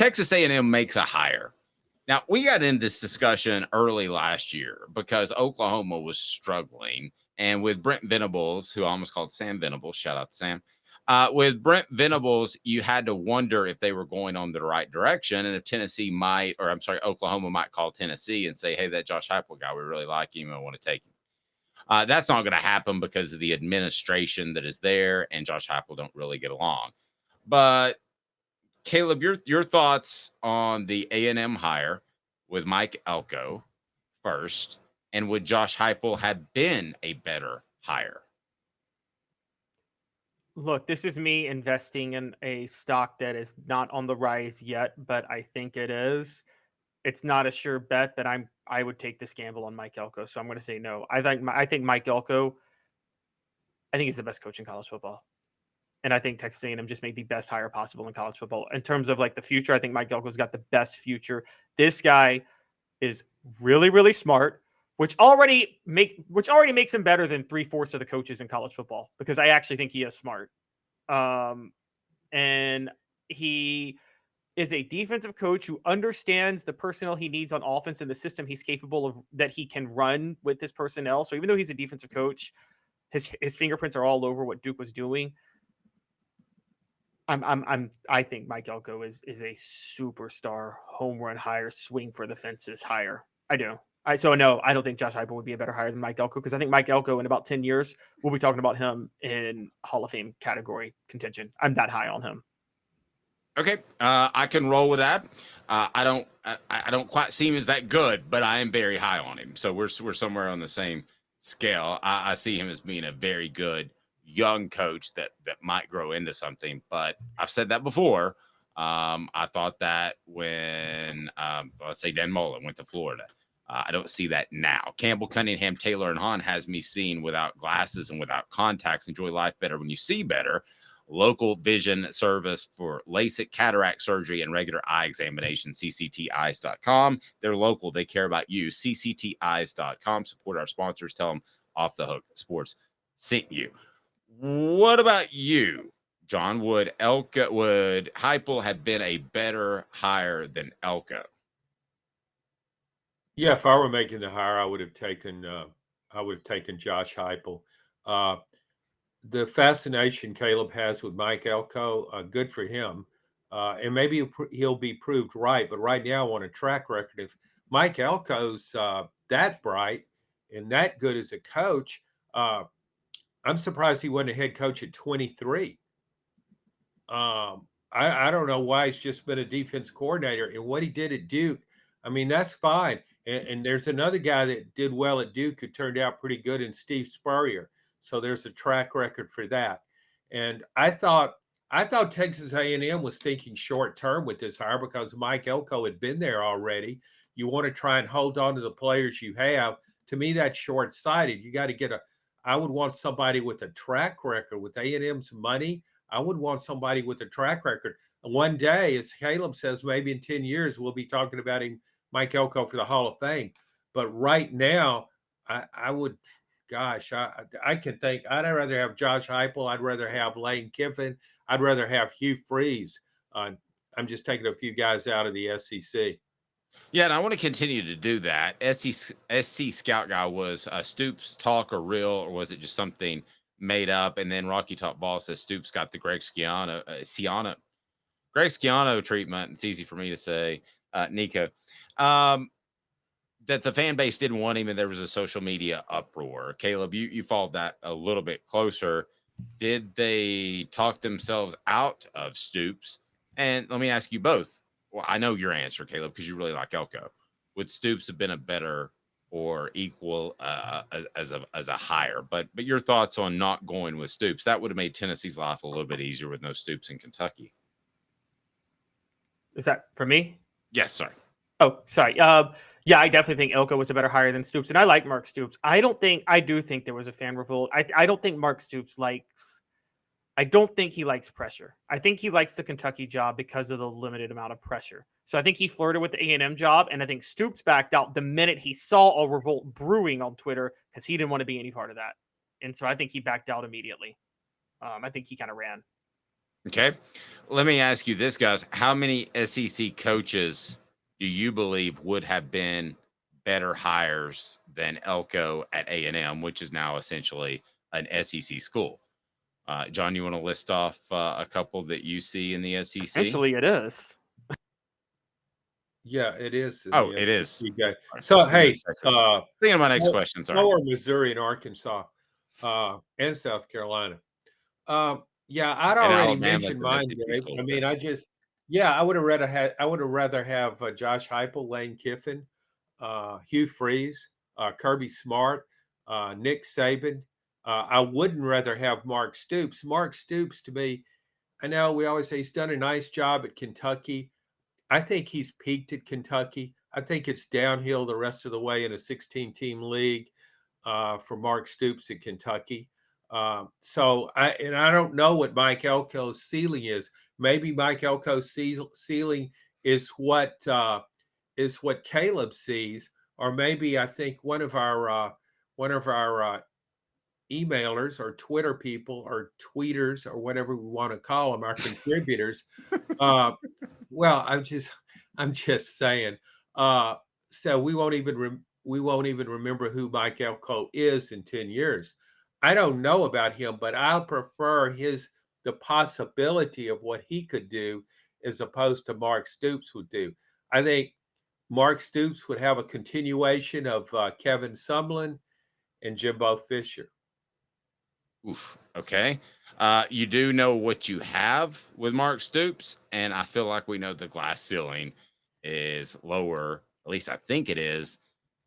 Texas A&M makes a hire. Now, we got in this discussion early last year because Oklahoma was struggling. And with Brent Venables, who I almost called Sam Venables, shout out to Sam. With Brent Venables, you had to wonder if they were going on the right direction and if Oklahoma might call Tennessee and say, hey, that Josh Heupel guy, we really like him and I want to take him. That's not going to happen because of the administration that is there and Josh Heupel don't really get along. But Caleb, your thoughts on the A&M hire with Mike Elko first, and would Josh Heupel have been a better hire? Look, this is me investing in a stock that is not on the rise yet, but I think it is. It's not a sure bet, but I would take this gamble on Mike Elko, so I'm going to say no. I think Mike Elko, I think he's the best coach in college football. And I think Texas A&M just made the best hire possible in college football. In terms of like the future, I think Mike Elko's got the best future. This guy is really, really smart, which already makes him better than 3/4 of the coaches in college football, because I actually think he is smart. And he is a defensive coach who understands the personnel he needs on offense and the system he's capable of, that he can run with his personnel. So even though he's a defensive coach, his fingerprints are all over what Duke was doing. I think Mike Elko is a superstar home run hire, swing for the fences hire. I do. No, I don't think Josh Heupel would be a better hire than Mike Elko, because I think Mike Elko in about 10 years, we'll be talking about him in Hall of Fame category contention. I'm that high on him. Okay, I can roll with that. I don't quite see him as that good, but I am very high on him. So we're somewhere on the same scale. I see him as being a very good young coach that might grow into something. But I've said that before. I thought that when let's say Dan Mullen went to Florida. I don't see that now. Campbell, Cunningham, Taylor, and Hahn has me seeing without glasses and without contacts. Enjoy life better when you see better. Local vision service for LASIK, cataract surgery, and regular eye examination, ccteyes.com. They're local. They care about you. ccteyes.com. Support our sponsors. Tell them Off the Hook Sports sent you. What about you, John? Would Heupel have been a better hire than Elko? Yeah, if I were making the hire, I would have taken Josh Heupel. The fascination Caleb has with Mike Elko, good for him. And maybe he'll be proved right. But right now, on a track record, if Mike Elko's that bright and that good as a coach, I'm surprised he wasn't a head coach at 23. I don't know why he's just been a defense coordinator. And what he did at Duke, I mean, that's fine. And there's another guy that did well at Duke who turned out pretty good in Steve Spurrier. So there's a track record for that. And I thought Texas A&M was thinking short term with this hire because Mike Elko had been there already. You want to try and hold on to the players you have. To me, that's short-sighted. You got to I would want somebody with a track record. With A&M's money, I would want somebody with a track record. And one day, as Caleb says, maybe in 10 years, we'll be talking about him, Mike Elko, for the Hall of Fame. But right now, I would – gosh, I can think I'd rather have Josh Heupel. I'd rather have Lane Kiffin. I'd rather have Hugh Freeze. I'm just taking a few guys out of the SEC. Yeah, and I want to continue to do that. SC Scout Guy, was Stoops talk or real, or was it just something made up? And then Rocky Top Ball says Stoops got the Greg Schiano treatment. It's easy for me to say, Nico. That the fan base didn't want him and there was a social media uproar. Caleb, you followed that a little bit closer. Did they talk themselves out of Stoops? And let me ask you both. Well, I know your answer, Caleb, because you really like Elko. Would Stoops have been a better or equal as a hire? But your thoughts on not going with Stoops? That would have made Tennessee's life a little bit easier with no Stoops in Kentucky. Is that for me? Yes, sorry. Oh, sorry. Yeah, I definitely think Elko was a better hire than Stoops, and I like Mark Stoops. I do think there was a fan revolt. I don't think Mark Stoops I don't think he likes pressure. I think he likes the Kentucky job because of the limited amount of pressure. So I think he flirted with the A&M job, and I think Stoops backed out the minute he saw a revolt brewing on Twitter because he didn't want to be any part of that. And so I think he backed out immediately. I think he kind of ran. Okay. Let me ask you this, guys. How many SEC coaches do you believe would have been better hires than Elko at A&M, which is now essentially an SEC school? John, you want to list off a couple that you see in the SEC? Essentially, it is. Yeah, it is in Oh, the it is. SEC guy. Sorry. So, Thinking hey, of Texas. Thinking of my next question. Sorry. or Missouri and Arkansas, and South Carolina. Yeah, I'd And already Alabama's mentioned an mine, SEC Dave. school I too. mean, I would have rather have Josh Heupel, Lane Kiffin, Hugh Freeze, Kirby Smart, Nick Saban. I wouldn't rather have Mark Stoops. Mark Stoops, to me, I know we always say he's done a nice job at Kentucky. I think he's peaked at Kentucky. I think it's downhill the rest of the way in a 16-team league for Mark Stoops at Kentucky. I don't know what Mike Elko's ceiling is. Maybe Mike Elko's ceiling is what Caleb sees, or maybe I think one of our emailers or Twitter people or tweeters or whatever we want to call them, our contributors. Uh, well, I'm just saying. Uh, so we won't even remember who Mike Elko is in 10 years. I don't know about him, but I'll prefer the possibility of what he could do as opposed to Mark Stoops would do. I think Mark Stoops would have a continuation of Kevin Sumlin and Jimbo Fisher. Oof. Okay. You do know what you have with Mark Stoops, and I feel like we know the glass ceiling is lower, at least I think it is,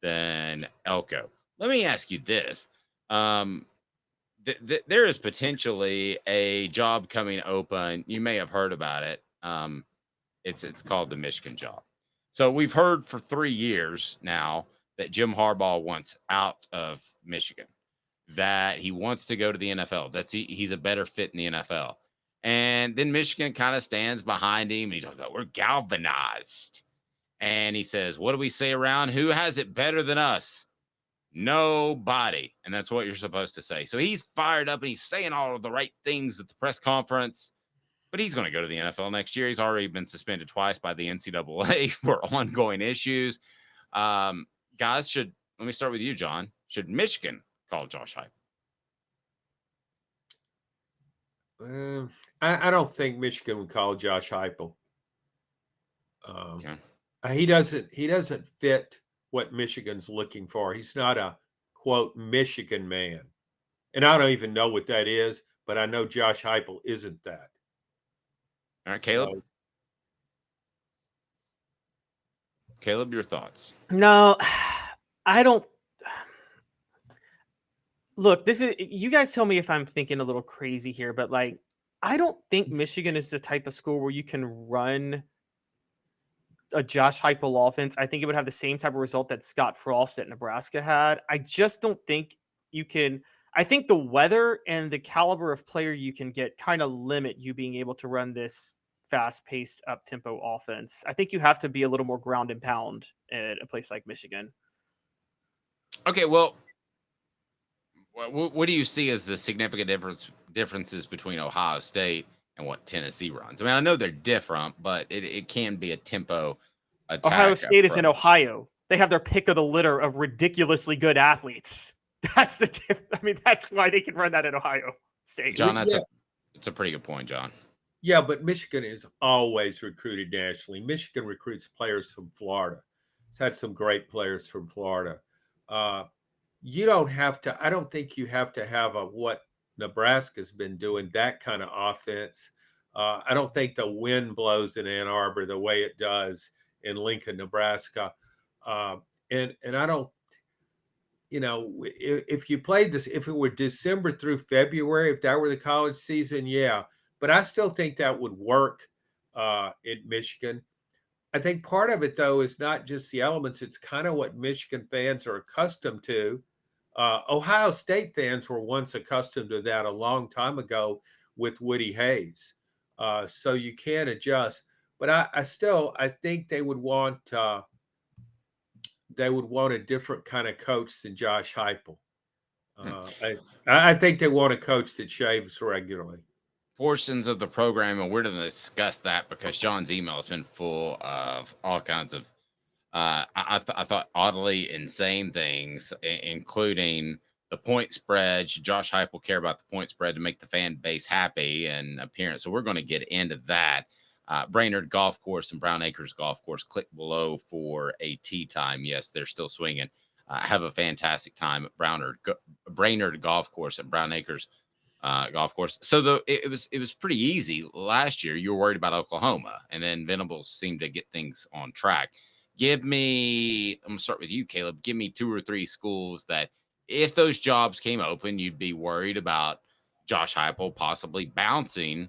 than Elko. Let me ask you this. Um, there is potentially a job coming open. You may have heard about it. It's called the Michigan job. So we've heard for 3 years now that Jim Harbaugh wants out of Michigan, that he wants to go to the NFL. He's a better fit in the NFL. And then Michigan kind of stands behind him. And he talks about we're galvanized. And he says, what do we say around? Who has it better than us? Nobody. And that's what you're supposed to say. So he's fired up and he's saying all of the right things at the press conference, but he's going to go to the NFL next year. He's already been suspended twice by the NCAA for ongoing issues. Guys, let me start with you, John. Should Michigan call Josh Heupel? I don't think Michigan would call Josh Heupel. Okay. He doesn't fit what Michigan's looking for. He's not a quote Michigan man, and I don't even know what that is. But I know Josh Heupel isn't that. All right, Caleb. So, Caleb, your thoughts? No, I don't. Look, this is you guys tell me if I'm thinking a little crazy here, but like I don't think Michigan is the type of school where you can run a Josh Heupel offense. I think it would have the same type of result that Scott Frost at Nebraska had. I just don't think you can. I think the weather and the caliber of player you can get kind of limit you being able to run this fast-paced, up-tempo offense. I think you have to be a little more ground and pound at a place like Michigan. Okay, well, what do you see as the significant differences between Ohio State and what Tennessee runs? I mean, I know they're different, but it can be a tempo attack. Ohio State is in approach. Ohio. They have their pick of the litter of ridiculously good athletes. That's the I mean, that's why they can run that at Ohio State. John, it's a pretty good point, John. Yeah, but Michigan is always recruited nationally. Michigan recruits players from Florida. It's had some great players from Florida. You don't have to. I don't think you have to have what Nebraska's been doing, that kind of offense. I don't think the wind blows in Ann Arbor the way it does in Lincoln, Nebraska. And I don't, if you played this, if it were December through February, if that were the college season, yeah. But I still think that would work in Michigan. I think part of it, though, is not just the elements. It's kind of what Michigan fans are accustomed to. Ohio State fans were once accustomed to that a long time ago with Woody Hayes. So you can adjust. But I think they would want a different kind of coach than Josh Heupel. I think they want a coach that shaves regularly. portions of the program, and we're going to discuss that because Sean's email has been full of all kinds of, I thought oddly insane things, including the point spread. Should Josh Heupel care about the point spread to make the fan base happy and appearance? So we're going to get into that. Brainerd Golf Course and Brown Acres Golf Course. Click below for a tee time. Yes, they're still swinging. Have a fantastic time at Brainerd Golf Course at Brown Acres Golf Course. So it was pretty easy last year. You were worried about Oklahoma, and then Venables seemed to get things on track. I'm gonna start with you, Caleb. Give me 2 or 3 schools that, if those jobs came open, you'd be worried about Josh Heupel possibly bouncing,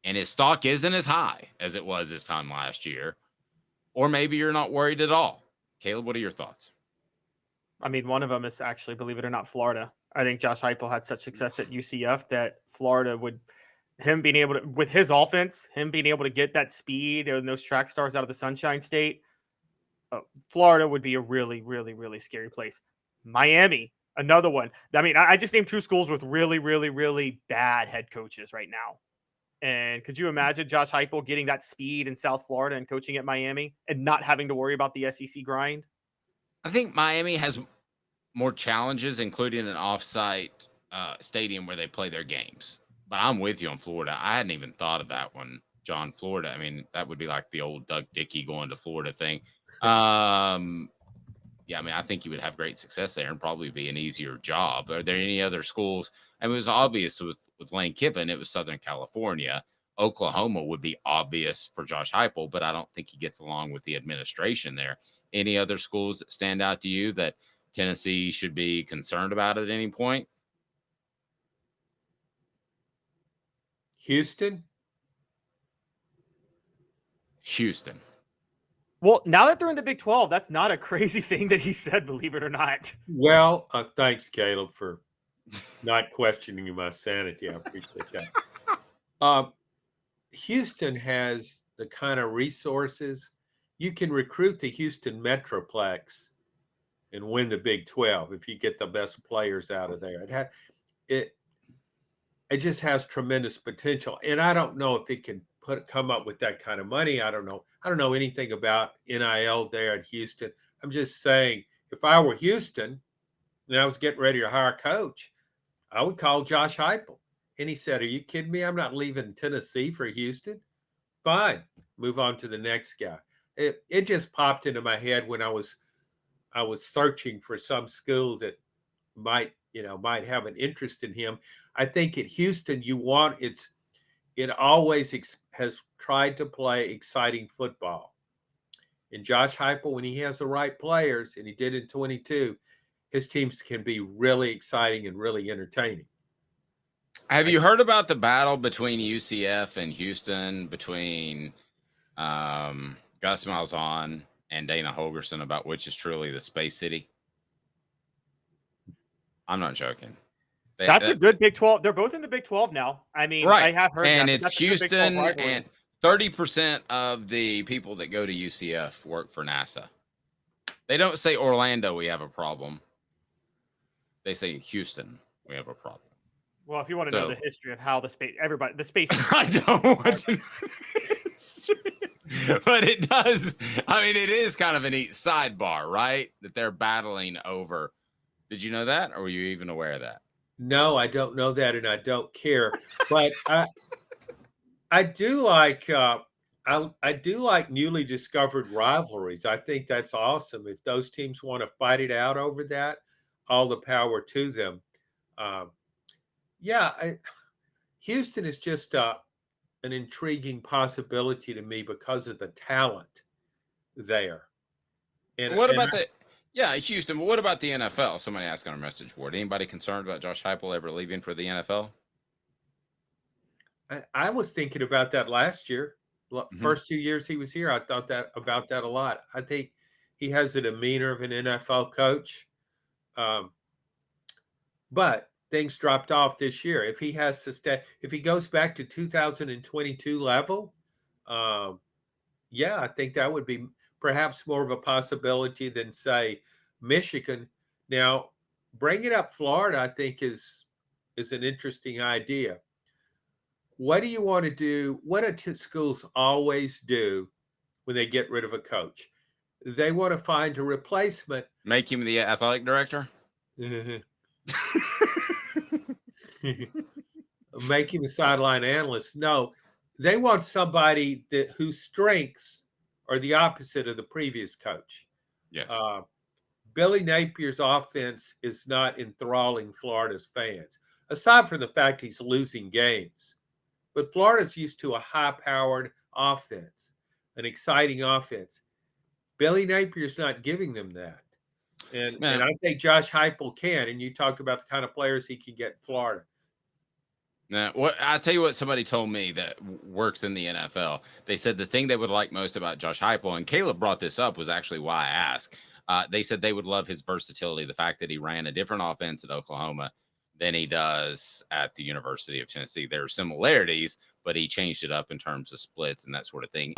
and his stock isn't as high as it was this time last year. Or maybe you're not worried at all. Caleb, what are your thoughts? I mean, one of them is actually, believe it or not, Florida. I think Josh Heupel had such success at UCF that Florida would, him being able to, with his offense, him being able to get that speed and those track stars out of the Sunshine State, Florida would be a really, really, really scary place. Miami, another one. I mean, I just named 2 schools with really, really, really bad head coaches right now. And could you imagine Josh Heupel getting that speed in South Florida and coaching at Miami and not having to worry about the SEC grind? I think Miami has more challenges, including an off-site stadium where they play their games. But I'm with you on Florida. I hadn't even thought of that one, John. Florida. I mean, that would be like the old Doug Dickey going to Florida thing. Yeah, I mean, I think you would have great success there and probably be an easier job. Are there any other schools? I mean, it was obvious with Lane Kiffin, it was Southern California. Oklahoma would be obvious for Josh Heupel, but I don't think he gets along with the administration there. Any other schools that stand out to you that Tennessee should be concerned about at any point? Houston. Well, now that they're in the Big 12, that's not a crazy thing that he said, believe it or not. Well, thanks, Caleb, for not questioning my sanity. I appreciate that. Houston has the kind of resources. You can recruit the Houston Metroplex and win the Big 12 if you get the best players out of there. It just has tremendous potential. And I don't know if it can come up with that kind of money. I don't know anything about NIL there at Houston. I'm just saying, if I were Houston and I was getting ready to hire a coach, I would call Josh Heupel. And he said, "Are you kidding me? I'm not leaving Tennessee for Houston." Fine. Move on to the next guy. It just popped into my head when I was searching for some school that might have an interest in him. I think at Houston, it always has tried to play exciting football. And Josh Heupel, when he has the right players, and he did in 22, his teams can be really exciting and really entertaining. Have you heard about the battle between UCF and Houston, between Gus Malzahn and Dana Holgerson, about which is truly the Space City? I'm not joking. That's a good Big 12. They're both in the Big 12 now. I mean, right. I have heard and that. It's Houston, and 30% of the people that go to UCF work for NASA. They don't say Orlando, we have a problem. They say Houston, we have a problem. Well, if you want to know the history of how the space, I don't want to know the history, but it does. I mean, it is kind of a neat sidebar, right? That they're battling over. Did you know that, or were you even aware of that? No, I don't know that, and I don't care. But I do like I do like newly discovered rivalries. I think that's awesome. If those teams want to fight it out over that, all the power to them. Houston is just an intriguing possibility to me because of the talent there. And what about Houston? But what about the NFL? Somebody asked on our message board. Anybody concerned about Josh Heupel ever leaving for the NFL? I was thinking about that last year. First 2 years he was here, I thought about that a lot. I think he has the demeanor of an NFL coach, but things dropped off this year. If he has to if he goes back to 2022 level, I think that would be perhaps more of a possibility than, say, Michigan. Now, bringing up Florida, I think is an interesting idea. what do you want to do? What do schools always do when they get rid of a coach? They want to find a replacement. Make him the athletic director. Make him a sideline analyst. No, they want somebody whose strengths are the opposite of the previous coach. Yes. Billy Napier's offense is not enthralling Florida's fans, aside from the fact he's losing games. But Florida's used to a high-powered offense, an exciting offense. Billy Napier's not giving them that. And I think Josh Heupel can. And you talked about the kind of players he can get in Florida. Now, I'll tell you what somebody told me that works in the NFL. They said the thing they would like most about Josh Heupel, and Caleb brought this up, was actually why I asked. They said they would love his versatility, the fact that he ran a different offense at Oklahoma than he does at the University of Tennessee. There are similarities, but he changed it up in terms of splits and that sort of thing.